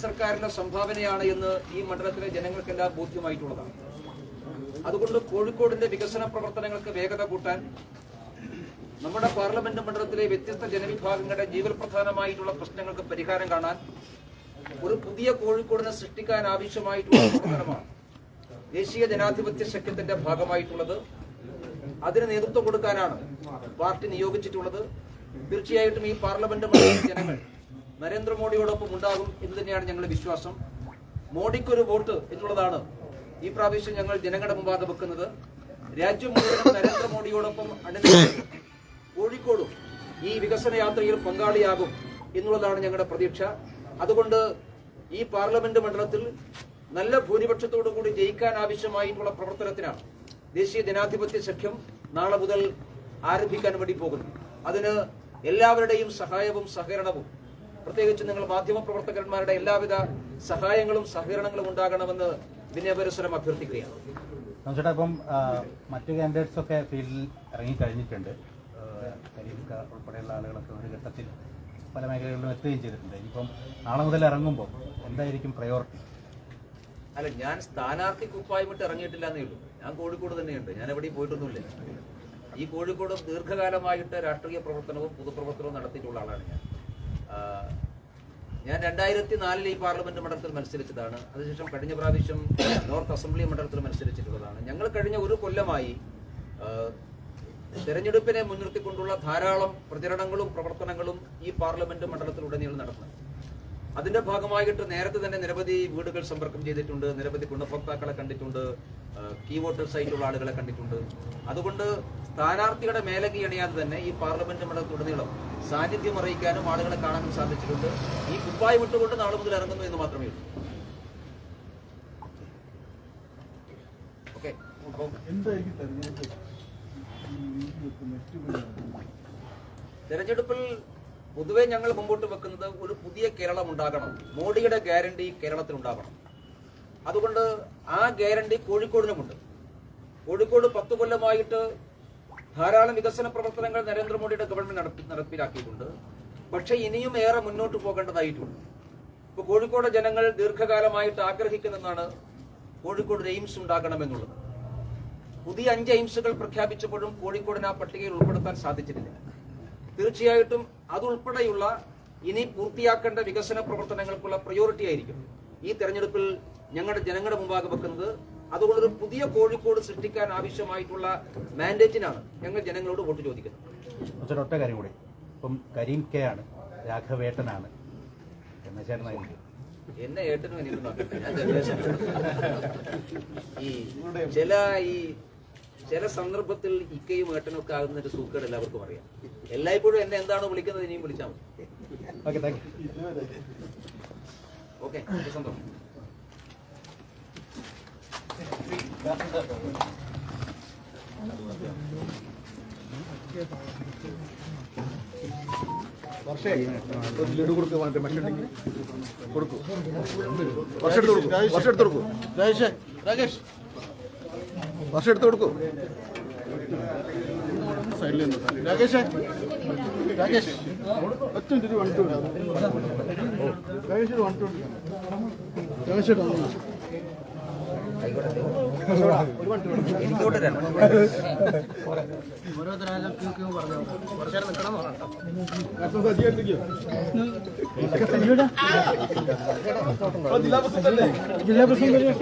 സർക്കാരിന്റെ സംഭാവനയാണ് എന്ന് ഈ മണ്ഡലത്തിലെ ജനങ്ങൾക്കെല്ലാം ബോധ്യമായിട്ടുള്ളതാണ്. അതുകൊണ്ട് കോഴിക്കോടിന്റെ വികസന പ്രവർത്തനങ്ങൾക്ക് വേഗത കൂട്ടാൻ നമ്മുടെ പാർലമെന്റ് മണ്ഡലത്തിലെ വ്യത്യസ്ത ജനവിഭാഗങ്ങളുടെ ജീവൽപ്രധാനമായിട്ടുള്ള പ്രശ്നങ്ങൾക്ക് പരിഹാരം കാണാൻ ഒരു പുതിയ കോഴിക്കോടിനെ സൃഷ്ടിക്കാൻ ആവശ്യമായിട്ടുള്ള പ്രവർത്തനമാണ് ദേശീയ ജനാധിപത്യ സഖ്യത്തിന്റെ ഭാഗമായിട്ടുള്ളത്. അതിന് നേതൃത്വം കൊടുക്കാനാണ് പാർട്ടി നിയോഗിച്ചിട്ടുള്ളത്. തീർച്ചയായിട്ടും ഈ പാർലമെന്റ് മണ്ഡലത്തിലെ ജനങ്ങൾ നരേന്ദ്രമോദിയോടൊപ്പം ഉണ്ടാകും എന്ന് തന്നെയാണ് ഞങ്ങളുടെ വിശ്വാസം. മോഡിക്കൊരു വോട്ട് എന്നുള്ളതാണ് ഈ പ്രാവശ്യം ഞങ്ങൾ ജനങ്ങളുടെ മുമ്പാകെ വെക്കുന്നത്. രാജ്യം മുഴുവൻ നരേന്ദ്രമോദിയോടൊപ്പം അണിനിരന്ന് കോഴിക്കോടും ഈ വികസന യാത്രയിൽ പങ്കാളിയാകും എന്നുള്ളതാണ് ഞങ്ങളുടെ പ്രതീക്ഷ. അതുകൊണ്ട് ഈ പാർലമെന്റ് മണ്ഡലത്തിൽ നല്ല ഭൂരിപക്ഷത്തോടു കൂടി ജയിക്കാൻ ആവശ്യമായിട്ടുള്ള പ്രവർത്തനത്തിനാണ് ദേശീയ ജനാധിപത്യ സഖ്യം നാളെ മുതൽ ആരംഭിക്കാൻ വേണ്ടി പോകുന്നു. അതിന് എല്ലാവരുടെയും സഹായവും സഹകരണവും, പ്രത്യേകിച്ച് നിങ്ങൾ മാധ്യമപ്രവർത്തകന്മാരുടെ എല്ലാവിധ സഹായങ്ങളും സഹകരണങ്ങളും ഉണ്ടാകണമെന്ന് വിനയപരിസരം അഭ്യർത്ഥിക്കുകയാണ്. ചേട്ടാ, ഇപ്പം മറ്റു കാൻഡിഡേറ്റ്സ് ഒക്കെ ഫീൽഡിൽ ഇറങ്ങിക്കഴിഞ്ഞിട്ടുണ്ട്. കരീംക ഉൾപ്പെടെയുള്ള ആളുകളൊക്കെ ഒരു ഘട്ടത്തിൽ പല മേഖലകളിലും എത്തുകയും ചെയ്തിട്ടുണ്ട്. ഇപ്പം നാളെ മുതൽ ഇറങ്ങുമ്പോൾ എന്തായിരിക്കും പ്രയോറിറ്റി? അല്ല, ഞാൻ സ്ഥാനാർത്ഥി കുപ്പായിട്ട് ഇറങ്ങിയിട്ടില്ല എന്നേ ഉള്ളൂ. ഞാൻ കോഴിക്കോട് തന്നെയുണ്ട്. ഞാൻ എവിടെയും പോയിട്ടൊന്നുമില്ല. ഈ കോഴിക്കോട് ദീർഘകാലമായിട്ട് രാഷ്ട്രീയ പ്രവർത്തനവും പൊതുപ്രവർത്തനവും നടത്തിയിട്ടുള്ള ആളാണ് ഞാൻ 2004 ഈ പാർലമെന്റ് മണ്ഡലത്തിൽ മത്സരിച്ചതാണ്. അതിനുശേഷം കഴിഞ്ഞ പ്രാവശ്യം നോർത്ത് അസംബ്ലി മണ്ഡലത്തിൽ മത്സരിച്ചിട്ടുള്ളതാണ്. ഞങ്ങൾ കഴിഞ്ഞ ഒരു കൊല്ലമായി തെരഞ്ഞെടുപ്പിനെ മുൻനിർത്തിക്കൊണ്ടുള്ള ധാരാളം പ്രചരണങ്ങളും പ്രവർത്തനങ്ങളും ഈ പാർലമെന്റ് മണ്ഡലത്തിലുടനീളം നടന്നു. അതിന്റെ ഭാഗമായിട്ട് നേരത്തെ തന്നെ നിരവധി വീടുകൾ സമ്പർക്കം ചെയ്തിട്ടുണ്ട്, നിരവധി ഗുണഭോക്താക്കളെ കണ്ടിട്ടുണ്ട്, കീ വോട്ടേഴ്സ് ആയിട്ടുള്ള ആളുകളെ കണ്ടിട്ടുണ്ട്. അതുകൊണ്ട് സ്ഥാനാർത്ഥിയുടെ മേലങ്കി അണിയാതെ തന്നെ ഈ പാർലമെന്റ് മണ്ഡലത്തിലുടനീളം സാന്നിധ്യം അറിയിക്കാനും ആളുകളെ കാണാനും സാധിച്ചിട്ടുണ്ട്. ഈ കുപ്പായം വിട്ടുകൊണ്ട് നാളെ മുതൽ ഇറങ്ങുന്നു എന്ന് മാത്രമേ ഉള്ളൂ. ഓക്കെ, തെരഞ്ഞെടുപ്പിൽ പൊതുവെ ഞങ്ങൾ മുമ്പോട്ട് വെക്കുന്നത് ഒരു പുതിയ കേരളം ഉണ്ടാകണം. മോഡിയുടെ ഗ്യാരണ്ടി കേരളത്തിൽ ഉണ്ടാകണം. അതുകൊണ്ട് ആ ഗ്യാരണ്ടി കോഴിക്കോടിനുമുണ്ട്. കോഴിക്കോട് 10 കൊല്ലമായിട്ട് ധാരാളം വികസന പ്രവർത്തനങ്ങൾ നരേന്ദ്രമോദിയുടെ ഗവൺമെന്റ് നടപ്പിലാക്കിയിട്ടുണ്ട്. പക്ഷെ ഇനിയും ഏറെ മുന്നോട്ട് പോകേണ്ടതായിട്ടുണ്ട്. ഇപ്പൊ കോഴിക്കോട് ജനങ്ങൾ ദീർഘകാലമായിട്ട് ആഗ്രഹിക്കുന്നതാണ് കോഴിക്കോട് എയിംസ് ഉണ്ടാകണമെന്നുള്ളത്. പുതിയ 5 എയിംസുകൾ പ്രഖ്യാപിച്ചപ്പോഴും കോഴിക്കോടിന് ആ പട്ടികയിൽ ഉൾപ്പെടുത്താൻ സാധിച്ചിട്ടില്ല. തീർച്ചയായിട്ടും അതുൾപ്പെടെയുള്ള ഇനി പൂർത്തിയാക്കേണ്ട വികസന പ്രവർത്തനങ്ങൾക്കുള്ള പ്രയോറിറ്റി ആയിരിക്കും ഈ തെരഞ്ഞെടുപ്പിൽ ഞങ്ങളുടെ ജനങ്ങളുടെ മുമ്പാകെ വെക്കുന്നത്. അതുകൊണ്ടൊരു പുതിയ കോഴിക്കോട് സൃഷ്ടിക്കാൻ ആവശ്യമായിട്ടുള്ള മാൻഡേറ്റിനാണ് ഞങ്ങൾ ജനങ്ങളോട് വോട്ട് ചോദിക്കുന്നത്. ഒറ്റ കാര്യം കൂടി, ഇപ്പം കരീം കെ ആണ്, രാഘവേട്ടനാണ് എന്ന ചേട്ടനായിരിക്കും. എന്നെ ഏട്ടനും എനിക്ക് നോക്കട്ടെ. ചില സന്ദർഭത്തിൽ ഇക്കയും ഏട്ടനും ഒക്കെ ആകുന്ന ഒരു സൂക്കേട് എല്ലാവർക്കും അറിയാം. എല്ലായ്പ്പോഴും എന്നെ എന്താണോ വിളിക്കുന്നത് ഇനിയും വിളിച്ചാൽ മതി. ഓക്കെ, സന്തോഷം. വർഷെടുത്ത് കൊടുക്കൂ. സൈഡിൽ രാകേഷ് രാകേഷ് ഒറ്റ വണ്ടിട്ട് രാകേഷ് വണ്ടിട്ട് രാകേഷ് ജില്ലാ പ്രസിഡന്റ്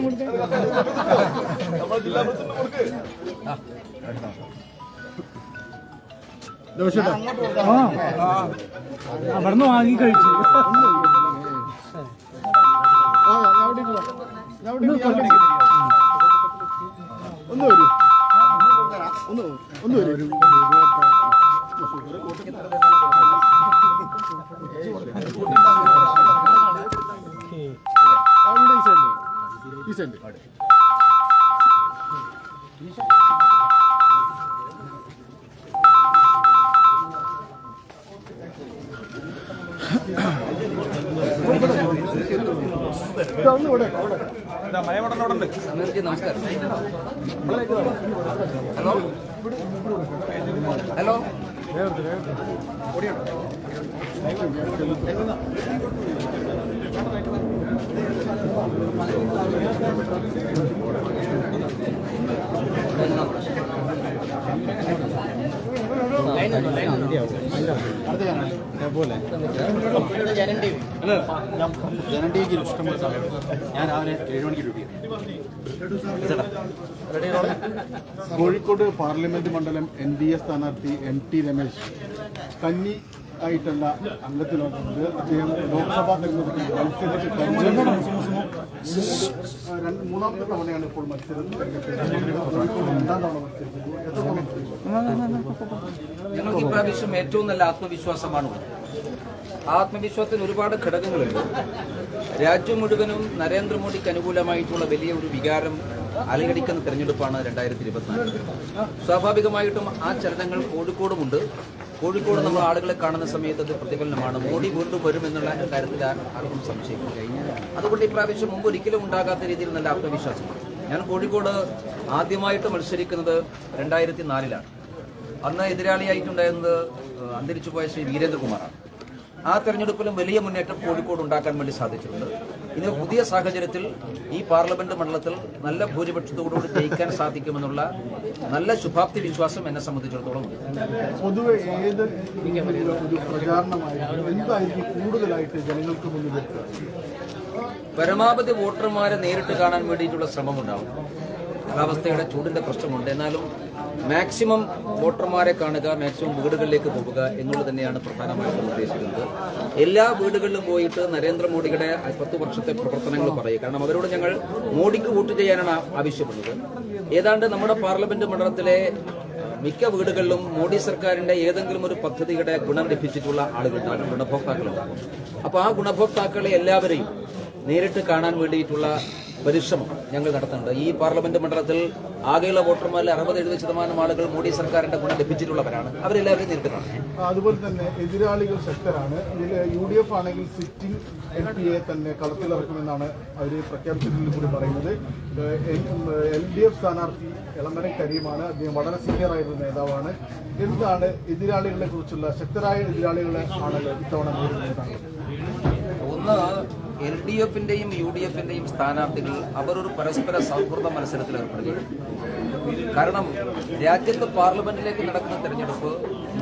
അവിടുന്ന് വാങ്ങി കഴിച്ചു. ഒന്ന് വരൂ, ഒന്ന് വരൂ. ഈ സെന്റ് നമസ്കാരം. ഹലോ ഹലോ പോലെ ഞാൻ ജനണ്ടിക്ക് ഇഷ്ടമുള്ള സമയം ഞാൻ രാവിലെ 7 മണിക്ക് ഡ്യൂട്ടി കോഴിക്കോട് പാർലമെന്റ് മണ്ഡലം NDA സ്ഥാനാർത്ഥി MT രമേശ് കന്നി ആയിട്ടല്ല അംഗത്തിലുള്ളത്. അദ്ദേഹം ലോക്സഭാ തെരഞ്ഞെടുപ്പിൽ മൂന്നാമത്തെ തവണയാണ് ഇപ്പോൾ മത്സരം. രണ്ടാം തവണ ഞങ്ങൾക്ക് ഇപ്രാവശ്യം ഏറ്റവും നല്ല ആത്മവിശ്വാസമാണ്. ആത്മവിശ്വാസത്തിന് ഒരുപാട് ഘടകങ്ങളുണ്ട്. രാജ്യം മുഴുവനും നരേന്ദ്രമോദിക്ക് അനുകൂലമായിട്ടുള്ള വലിയ ഒരു വികാരം അലയടിക്കുന്ന തെരഞ്ഞെടുപ്പാണ് 2024. സ്വാഭാവികമായിട്ടും ആ ചലനങ്ങൾ കോഴിക്കോടുമുണ്ട്. കോഴിക്കോട് നമ്മൾ ആളുകളെ കാണുന്ന സമയത്ത് അത് പ്രതിഫലനമാണ്. മോഡി വീണ്ടും വരും എന്നുള്ള കാര്യത്തിൽ ആർക്കും സംശയമില്ല. അതുകൊണ്ട് ഇപ്രാവശ്യം മുമ്പ് ഒരിക്കലും ഉണ്ടാകാത്ത രീതിയിൽ നല്ല ആത്മവിശ്വാസമാണ്. ഞാൻ കോഴിക്കോട് ആദ്യമായിട്ട് മത്സരിക്കുന്നത് 2004-ലാണ്. അന്ന് എതിരാളിയായിട്ടുണ്ടായിരുന്നത് അന്തരിച്ചുപോയ ശ്രീ വീരേന്ദ്രകുമാറാണ്. ആ തെരഞ്ഞെടുപ്പിലും വലിയ മുന്നേറ്റം കോഴിക്കോട് ഉണ്ടാക്കാൻ വേണ്ടി സാധിച്ചിട്ടുണ്ട്. ഇന്ന് പുതിയ സാഹചര്യത്തിൽ ഈ പാർലമെന്റ് മണ്ഡലത്തിൽ നല്ല ഭൂരിപക്ഷത്തോടുകൂടി ജയിക്കാൻ സാധിക്കുമെന്നുള്ള നല്ല ശുഭാപ്തി വിശ്വാസം എന്നെ സംബന്ധിച്ചിടത്തോളം ഉണ്ട്. പൊതുവെ ഏത് ഒരു പ്രചാരണമായിരുന്നു എന്തായിരിക്കും കൂടുതലായിട്ട് ജനങ്ങൾക്ക് മുന്നിൽ പരമാവധി വോട്ടർമാരെ നേരിട്ട് കാണാൻ വേണ്ടിയിട്ടുള്ള ശ്രമമുണ്ടാവും. കാലാവസ്ഥയുടെ ചൂടിന്റെ പ്രശ്നമുണ്ട്. എന്നാലും മാക്സിമം വോട്ടർമാരെ കാണുക, മാക്സിമം വീടുകളിലേക്ക് പോവുക എന്നുള്ളത് തന്നെയാണ് പ്രധാനമായിട്ടും ഉദ്ദേശിക്കുന്നത്. എല്ലാ വീടുകളിലും പോയിട്ട് നരേന്ദ്രമോദിയുടെ 10 വർഷത്തെ പ്രവർത്തനങ്ങൾ പറയുക. കാരണം അവരോട് ഞങ്ങൾ മോഡിക്ക് വോട്ട് ചെയ്യാനാണ് ആവശ്യപ്പെടുന്നത്. ഏതാണ്ട് നമ്മുടെ പാർലമെന്റ് മണ്ഡലത്തിലെ മിക്ക വീടുകളിലും മോഡി സർക്കാരിന്റെ ഏതെങ്കിലും ഒരു പദ്ധതിയുടെ ഗുണം ലഭിച്ചിട്ടുള്ള ആളുകളുണ്ടാകും, ഗുണഭോക്താക്കളുണ്ടാകും. അപ്പോൾ ആ ഗുണഭോക്താക്കളെ എല്ലാവരെയും നേരിട്ട് കാണാൻ വേണ്ടിയിട്ടുള്ള പരിശ്രമം ഞങ്ങൾ നടത്തുന്നുണ്ട്. ഈ പാർലമെന്റ് മണ്ഡലത്തിൽ ആകെയുള്ള വോട്ടർമാരിൽ 60-70% ആളുകൾ മോഡി സർക്കാരിന്റെ ഗുണം ലഭിച്ചിട്ടുള്ളവരാണ്. അവരെല്ലാവരും നേരിട്ട് കാണും. അതുപോലെ തന്നെ എതിരാളികൾ ശക്തരാണ്. ഇതിൽ UDF ആണെങ്കിൽ സിറ്റിംഗ് MP-യെ തന്നെ കളത്തിലിറക്കുമെന്നാണ് അവർ പ്രഖ്യാപിച്ചതിൽ കൂടി പറയുന്നത്. LDF സ്ഥാനാർത്ഥി എളമരം കരീമാണ്. അദ്ദേഹം വളരെ സീനിയർ ആയിരുന്ന നേതാവാണ്. എന്താണ് എതിരാളികളെ കുറിച്ചുള്ള ശക്തരായ എതിരാളികളെ ആണ് ഇത്തവണ നേരിടുന്നത്? ഒന്ന്, LDF-ന്റെയും UDF-ന്റെയും സ്ഥാനാർത്ഥികൾ അവരൊരു പരസ്പര സൗഹൃദ മത്സരത്തിൽ ഏർപ്പെടുകയാണ്. കാരണം രാജ്യത്ത് പാർലമെന്റിലേക്ക് നടക്കുന്ന തെരഞ്ഞെടുപ്പ്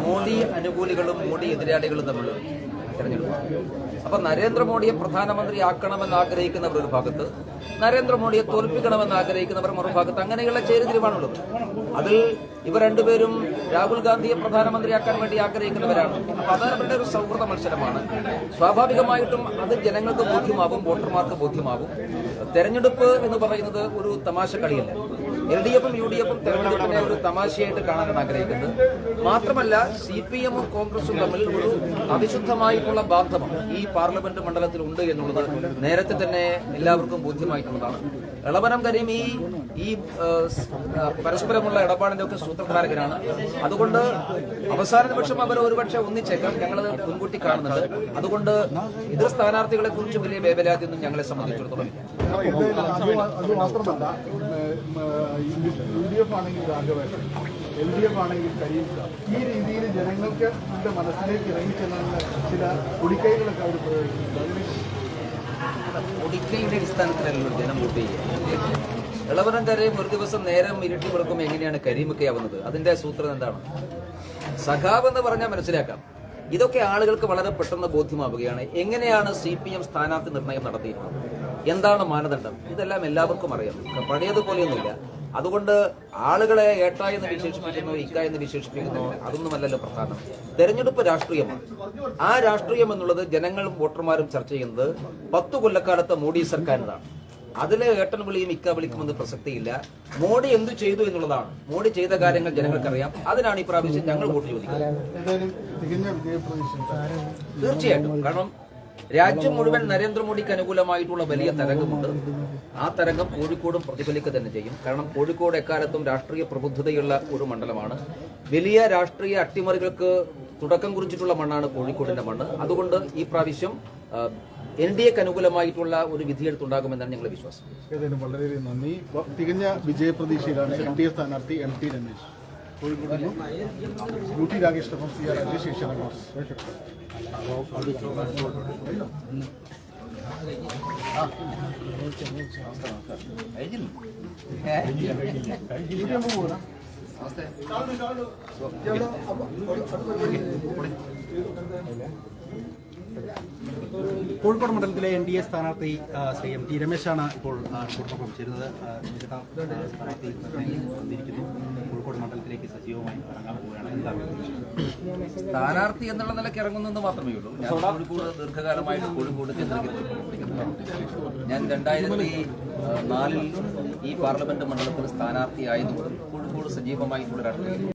മോഡി അനുകൂലികളും മോഡി എതിരാളികളും തമ്മിൽ തെരഞ്ഞെടുപ്പാണ്. അപ്പൊ നരേന്ദ്രമോദിയെ പ്രധാനമന്ത്രിയാക്കണമെന്ന് ആഗ്രഹിക്കുന്നവർ ഒരു ഭാഗത്ത്, നരേന്ദ്രമോദിയെ തോൽപ്പിക്കണമെന്ന് ആഗ്രഹിക്കുന്നവർ മറുഭാഗത്ത്. അങ്ങനെയുള്ള ചേരിതിരിവാണുള്ളത്. അതിൽ ഇവർ രണ്ടുപേരും രാഹുൽ ഗാന്ധിയെ പ്രധാനമന്ത്രിയാക്കാൻ വേണ്ടി ആഗ്രഹിക്കുന്നവരാണ്. അപ്പൊ അത് അവരുടെ ഒരു സൗഹൃദ മത്സരമാണ്. സ്വാഭാവികമായിട്ടും അത് ജനങ്ങൾക്ക് ബോധ്യമാവും, വോട്ടർമാർക്ക് ബോധ്യമാവും. തെരഞ്ഞെടുപ്പ് എന്ന് പറയുന്നത് ഒരു തമാശ കളിയല്ല. LDF-ഉം UDF-ഉം തെരഞ്ഞെടുപ്പിനെ ഒരു തമാശയായിട്ട് കാണാനാണ് ആഗ്രഹിക്കുന്നത്. മാത്രമല്ല CPM-ഉം കോൺഗ്രസും തമ്മിൽ ഒരു അവിശുദ്ധമായിട്ടുള്ള ബാന്ധവം ഈ പാർലമെന്റ് മണ്ഡലത്തിൽ ഉണ്ട് എന്നുള്ളത് നേരത്തെ തന്നെ എല്ലാവർക്കും ബോധ്യമായിട്ടുള്ളതാണ്. എളമരം കരീം ഈ പരസ്പരമുള്ള ഇടപാടിന്റെ ഒക്കെ സൂത്രധാരകനാണ്. അതുകൊണ്ട് അവസാന നിമിഷം അവർ ഒരുപക്ഷെ ഒന്നിച്ചേക്കാം. ഞങ്ങളത് മുൻകൂട്ടി കാണുന്നുണ്ട്. അതുകൊണ്ട് എതിർ സ്ഥാനാർത്ഥികളെ കുറിച്ച് വലിയ വേവലാതിയൊന്നും ഞങ്ങളെ സംബന്ധിച്ചിടത്തോളം ഇല്ല. അത് മാത്രമല്ല, UDF ആണെങ്കിൽ രാഘവേട്ടൻ, LDF ആണെങ്കിൽ കരീം ഖാൻ, ഈ രീതിയിൽ ജനങ്ങൾക്ക് മനസ്സിലേക്ക് ഇറങ്ങിച്ചെല്ലുന്ന ചില ഒടിക്കൈകളൊക്കെ അവർ പ്രയോഗിക്കുന്നുണ്ട്. ഒടിക്കയുടെ അടിസ്ഥാനത്തിലല്ലോ ജനം വോട്ട് ചെയ്യുക. എളമരം കരീം ഒരു ദിവസം നേരം ഇരുട്ടി വെളുക്കുമ്പോൾ എങ്ങനെയാണ് കരീമൊക്കെ ആവുന്നത്? അതിന്റെ സൂത്രം എന്താണ്? സഖാവ് എന്ന് പറഞ്ഞാൽ മനസ്സിലാക്കാം. ഇതൊക്കെ ആളുകൾക്ക് വളരെ പെട്ടെന്ന് ബോധ്യമാവുകയാണ്. എങ്ങനെയാണ് CPM സ്ഥാനാർത്ഥി നിർണയം നടത്തിയിരുന്നത്, എന്താണ് മാനദണ്ഡം, ഇതെല്ലാം എല്ലാവർക്കും അറിയാം. പഴയതുപോലെയൊന്നുമില്ല. അതുകൊണ്ട് ആളുകളെ ഏട്ട എന്ന് വിശേഷിപ്പിക്കുന്നു, ഇക്ക എന്ന് വിശേഷിപ്പിക്കുന്നു, അതൊന്നുമല്ലല്ലോ പ്രധാനം. തെരഞ്ഞെടുപ്പ് രാഷ്ട്രീയമാണ്. ആ രാഷ്ട്രീയം എന്നുള്ളത് ജനങ്ങളും വോട്ടർമാരും ചർച്ച ചെയ്യുന്നത് 10 കൊല്ലക്കാലത്തെ മോഡി സർക്കാരിനാണ്. അതിലെ ഏട്ടൻ വിളിയും ഇക്ക വിളിക്കുമെന്ന് പ്രസക്തിയില്ല. മോഡി എന്തു ചെയ്തു എന്നുള്ളതാണ്. മോഡി ചെയ്ത കാര്യങ്ങൾ ജനങ്ങൾക്കറിയാം. അതിനാണ് ഈ പ്രാവശ്യം ഞങ്ങൾ വോട്ട് ചോദിക്കുന്നത്. തീർച്ചയായിട്ടും. കാരണം രാജ്യം മുഴുവൻ നരേന്ദ്രമോദിക്ക് അനുകൂലമായിട്ടുള്ള വലിയ തരംഗമുണ്ട്. ആ തരംഗം കോഴിക്കോടും പ്രതിഫലിക്കുക തന്നെ ചെയ്യും. കാരണം കോഴിക്കോട് എക്കാലത്തും രാഷ്ട്രീയ പ്രബുദ്ധതയുള്ള ഒരു മണ്ഡലമാണ്. വലിയ രാഷ്ട്രീയ അട്ടിമറികൾക്ക് തുടക്കം കുറിച്ചിട്ടുള്ള മണ്ണാണ് കോഴിക്കോടിന്റെ മണ്ണ്. അതുകൊണ്ട് ഈ പ്രാവശ്യം NDA-ക്ക് അനുകൂലമായിട്ടുള്ള ഒരു വിധിയെഴുത്തുണ്ടാകുമെന്നാണ് ഞങ്ങളുടെ വിശ്വാസം. ഏതായാലും വളരെ നന്ദി. തികഞ്ഞ വിജയപ്രതീക്ഷയിലാണ് NDA സ്ഥാനാർത്ഥി MT Ramesh. Kozhikode UT Rakesh, CR Rajesh, Asianet news. നമസ്തേ. കോഴിക്കോട് മണ്ഡലത്തിലെ NDA സ്ഥാനാർത്ഥി ശ്രീ MT രമേശാണ് ഇപ്പോൾ കൂട്ടൊപ്പം ചേരുന്നത്. സ്ഥാനാർത്ഥി വന്നിരിക്കുന്നു. കോഴിക്കോട് മണ്ഡലത്തിലേക്ക് സജീവമായി ഇറങ്ങാൻ പോവുകയാണ്. എന്താണ് സ്ഥാനാർത്ഥി എന്നുള്ള നിലയ്ക്ക് ഇറങ്ങുന്നെന്ന് മാത്രമേ ഉള്ളൂ. ഞാൻ കോഴിക്കോട് ദീർഘകാലമായിട്ട് കോഴിക്കോട് കേന്ദ്രീകരിച്ച് പ്രവർത്തിക്കുന്നു. ഞാൻ 2004 ഈ പാർലമെന്റ് മണ്ഡലത്തിൽ സ്ഥാനാർത്ഥിയായതുകൊണ്ട് കോഴിക്കോട് സജീവമായി തുടരാൻ കഴിയും.